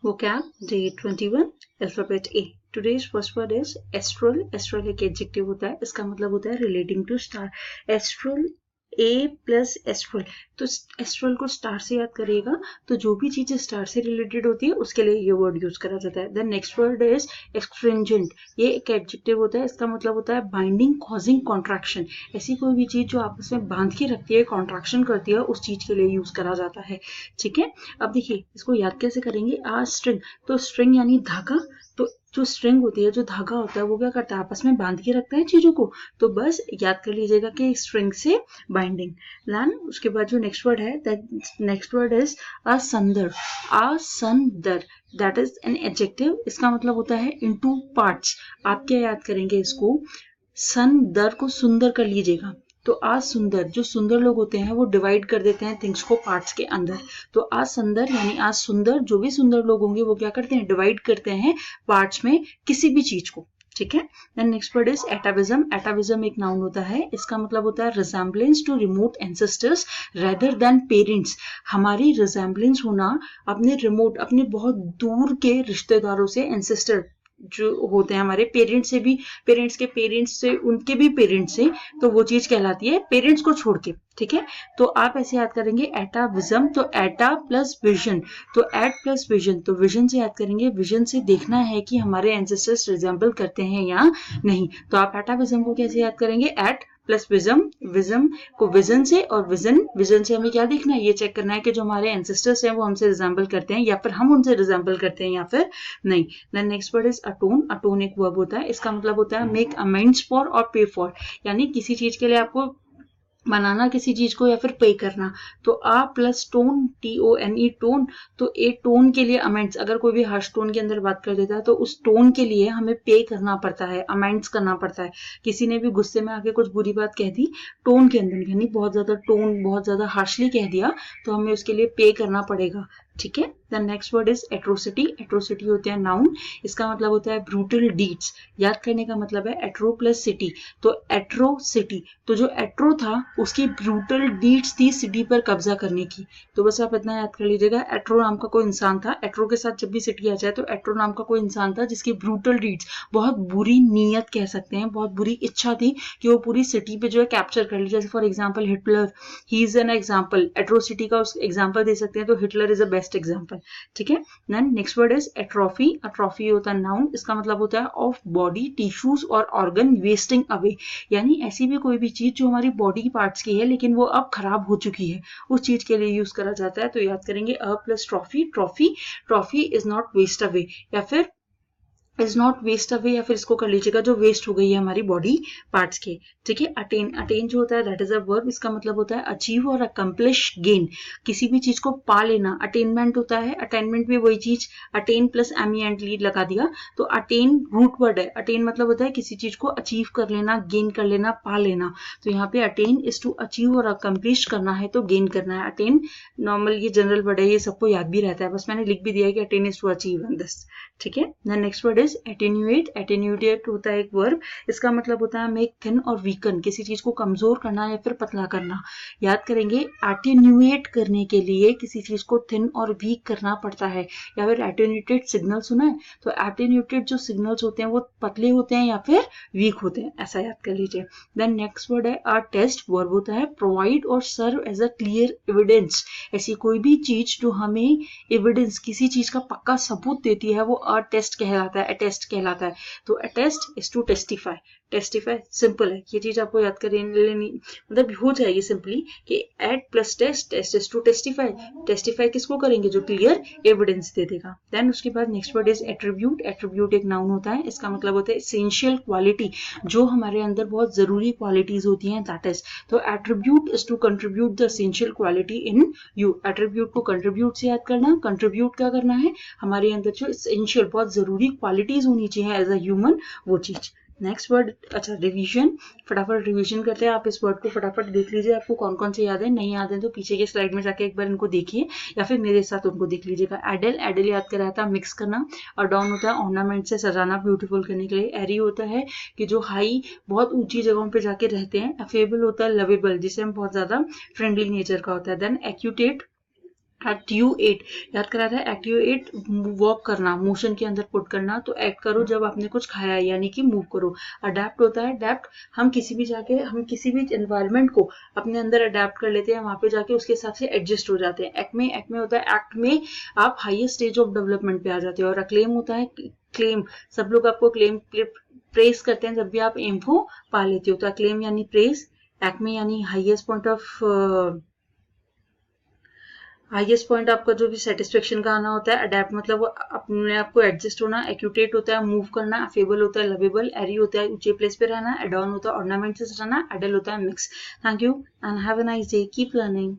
Vocab Day 21 Alphabet A. Today's first word is astral. Astral एक adjective होता है, इसका मतलब होता है relating to star. Astral A plus astral, तो एस्ट्रल को स्टार से याद करिएगा, तो जो भी चीजें स्टार से रिलेटेड होती है उसके लिए ये वर्ड यूज करा जाता है. Then next word is astringent. ये एक एडजेक्टिव होता है, इसका मतलब होता है बाइंडिंग, कॉजिंग कॉन्ट्रैक्शन. ऐसी कोई भी चीज जो आपस में बांध के रखती है, कॉन्ट्रैक्शन करती है, उस चीज के लिए यूज करा जाता है. ठीक है, अब देखिए इसको याद कैसे करेंगे. आ स्ट्रिंग, तो स्ट्रिंग यानी धागा, तो जो स्ट्रिंग होती है, जो धागा होता है, वो क्या करता है, आपस में बांध के रखता है चीजों को. तो बस याद कर लीजिएगा कि स्ट्रिंग से बाइंडिंग. देन उसके बाद जो नेक्स्ट वर्ड है, next word is asunder. Asunder that is an adjective. इसका मतलब होता है इनटू पार्ट्स. आप क्या याद करेंगे इसको, संदर को सुंदर कर लीजिएगा. तो आज सुंदर, जो सुंदर लोग होते हैं वो डिवाइड कर देते हैं थिंग्स को पार्ट्स के अंदर. तो आज सुंदर यानी आज सुंदर, जो भी सुंदर लोग होंगे वो क्या करते हैं, डिवाइड करते हैं पार्ट्स में किसी भी चीज को. ठीक है. Then next word is atavism. Atavism एक नाउन होता है, इसका मतलब होता है resemblance to remote ancestors rather than parents. हमारी रिजेम्बलेंस होना अपने रिमोट, अपने बहुत दूर के रिश्तेदारों से, एंसेस्टर जो होते हैं हमारे पेरेंट्स से भी, पेरेंट्स के पेरेंट्स से, उनके भी पेरेंट्स से, तो वो चीज कहलाती है पेरेंट्स को छोड़ के. ठीक है, तो आप ऐसे याद करेंगे एटाविज्म. तो एटा प्लस विजन, तो एट प्लस विजन, तो विजन से याद करेंगे. विजन से देखना है कि हमारे एंसेस्टर्स रिजेंबल करते हैं या नहीं. तो आप एटाविज्म को कैसे याद करेंगे, एट प्लस विजम. विजम को विजन से, और विजन से हमें क्या देखना है, ये चेक करना है कि जो हमारे एंसेस्टर्स हैं वो हमसे रिजेंबल करते हैं या फिर हम उनसे रिजेंबल करते हैं या फिर नहीं. Then next word is atone. Atone एक वर्ब होता है, इसका मतलब होता है मेक अमेंड्स फॉर और पे फॉर. यानी किसी चीज के लिए आपको बनाना, किसी चीज को, या फिर पे करना. तो आ प्लस टोन, TONE टोन. तो ए टोन के लिए अमेंड्स, अगर कोई भी हर्ष टोन के अंदर बात कर देता है तो उस टोन के लिए हमें पे करना पड़ता है, अमेंड्स करना पड़ता है. किसी ने भी गुस्से में आके कुछ बुरी बात कह दी टोन के अंदर, यानी बहुत ज्यादा टोन, बहुत ज्यादा हार्शली कह दिया, तो हमें उसके लिए पे करना पड़ेगा. ठीक है. Then next word is atrocity. Atrocity होते हैं नाउन, इसका मतलब होता है ब्रूटल डीड्स. याद करने का मतलब है एट्रो प्लस सिटी. तो एट्रोसिटी, तो जो एट्रो था उसकी ब्रूटल डीड्स थी सिटी पर कब्जा करने की. तो बस आप इतना याद कर लीजिएगा, एट्रो नाम का कोई इंसान था. एट्रो के साथ जब भी सिटी आ जाए तो एट्रो नाम का कोई इंसान था जिसकी ब्रूटल डीड्स, बहुत बुरी नीयत कह सकते हैं, बहुत बुरी इच्छा थी कि वो पूरी सिटी पे जो है कैप्चर कर ली. जैसे for example Hitler, he is an example. Atrocity का एग्जाम्पल दे सकते हैं, तो Hitler is a best example. ठीक है. Then next word is atrophy. Atrophy होता है नाउन, इसका मतलब होता है ऑफ बॉडी टिश्यूज और ऑर्गन वेस्टिंग अवे. यानी ऐसी भी कोई भी चीज जो हमारी बॉडी पार्ट्स की है लेकिन वो अब खराब हो चुकी है, उस चीज के लिए यूज करा जाता है. तो याद करेंगे a plus trophy. Trophy, trophy is not waste away, या फिर इज नॉट वेस्ट अवे, या फिर इसको कर लीजिएगा जो वेस्ट हो गई है हमारी बॉडी पार्ट्स के. ठीक है. अटेन. अटेन जो होता है दैट इज अ वर्ब, इसका मतलब होता है अचीव और अकम्प्लिश, गेन. किसी भी चीज को पा लेना, अटेनमेंट होता है. अटेनमेंट भी वही चीज, अटेन प्लस MENT लगा दिया, तो अटेन रूट वर्ड है. अटेन मतलब होता है किसी चीज को अचीव कर लेना, गेन कर लेना, पा लेना. तो यहाँ पे अटेन इज टू अचीव और अकम्प्लिश करना है, तो गेन करना है. अटेन नॉर्मल ये जनरल वर्ड है, ये सबको याद भी रहता है, बस मैंने लिख भी दिया है कि attain is to achieve in this. ठीक है. Then next word is attenuate. Attenuate होता है एक वर्ब, इसका मतलब होता है मेक थिन और वीकन. किसी चीज को कमजोर करना या फिर पतला करना. याद करेंगे एटेन्यूएट करने के लिए किसी चीज को थिन और वीक करना पड़ता है. या फिर एटेन्यूएटेड सिग्नल सुना है, तो एटेन्यूएटेड जो सिग्नल्स होते हैं वो पतले होते हैं या फिर वीक होते हैं, ऐसा याद कर लीजिए. देन नेक्स्ट वर्ड है अ टेस्ट. वर्ब होता है प्रोवाइड और serve as a clear evidence. ऐसी कोई भी चीज जो हमें एविडेंस, किसी चीज का पक्का सबूत देती है, वो अ टेस्ट कहलाता है, अटेस्ट कहलाता है. तो attest is to testify. Testify simple है, ये चीज आपको याद करनी लेनी, मतलब हो जाएगी सिंपली कि at plus test, test is to testify. Testify किसको करेंगे, जो क्लियर एविडेंस दे देगा. देन उसके बाद next word is attribute. Attribute एक नाउन होता है, इसका मतलब होता है एसेंशियल क्वालिटी, जो हमारे अंदर बहुत जरूरी क्वालिटीज होती हैं, दैट इज. तो attribute is to contribute the essential quality in you. Attribute को कंट्रीब्यूट से याद करना. कंट्रीब्यूट क्या करना है, हमारे अंदर जो एसेंशियल, बहुत जरूरी क्वालिटीज होनी चाहिए एज अ ह्यूमन, वो चीज. नेक्स्ट वर्ड, अच्छा रिवीजन. फटाफट रिवीजन करते हैं. आप इस वर्ड को फटाफट देख लीजिए, आपको कौन कौन से याद है. नहीं याद है तो पीछे के स्लाइड में जाके एक बार इनको देखिए, या फिर मेरे साथ उनको देख लीजिएगा. एडल. एडल याद कराया था मिक्स करना. अडॉर्न होता है ऑर्नामेंट से सजाना, ब्यूटीफुल करने के लिए. एरी होता है कि जो हाई, बहुत ऊंची जगहों पे जाके रहते हैं. अफेबल होता है लवेबल, जिसे हम बहुत ज्यादा फ्रेंडली नेचर का होता है. देन एक्यूटेट एक्टिवेट याद करा था, एक्टिवेट वर्क करना, मोशन के अंदर पुट करना। तो एक्ट करो जब आपने कुछ खाया, यानी कि मूव करो। अडेप्ट होता है, अडेप्ट हम किसी भी जाके हम किसी भी एनवायरनमेंट को अपने अंदर अडेप्ट कर लेते हैं, वहां पे जाके उसके हिसाब से एडजस्ट हो जाते हैं। एक्ट में होता है, एक्ट में आप हाईएस्ट स्टेज ऑफ डेवलपमेंट पे आ जाते हो। और अक्लेम होता है, क्लेम, सब लोग आपको क्लेम प्रेस करते हैं जब भी आप एम को पा लेते हो। तो अक्लेम यानी प्रेस, एक्ट में यानी हाईएस्ट पॉइंट आपका जो भी सेटिस्फेक्शन का आना होता है। अडेप्ट मतलब वो अपने आप को एडजस्ट होना। एक्यूटेट होता है मूव करना। अफेबल होता है लवेबल। एरी होता है ऊंचे प्लेस पे रहना। एडॉन होता है ऑर्नामेंट से सजाना। एडल होता है mix. Thank you and have a nice day, keep learning.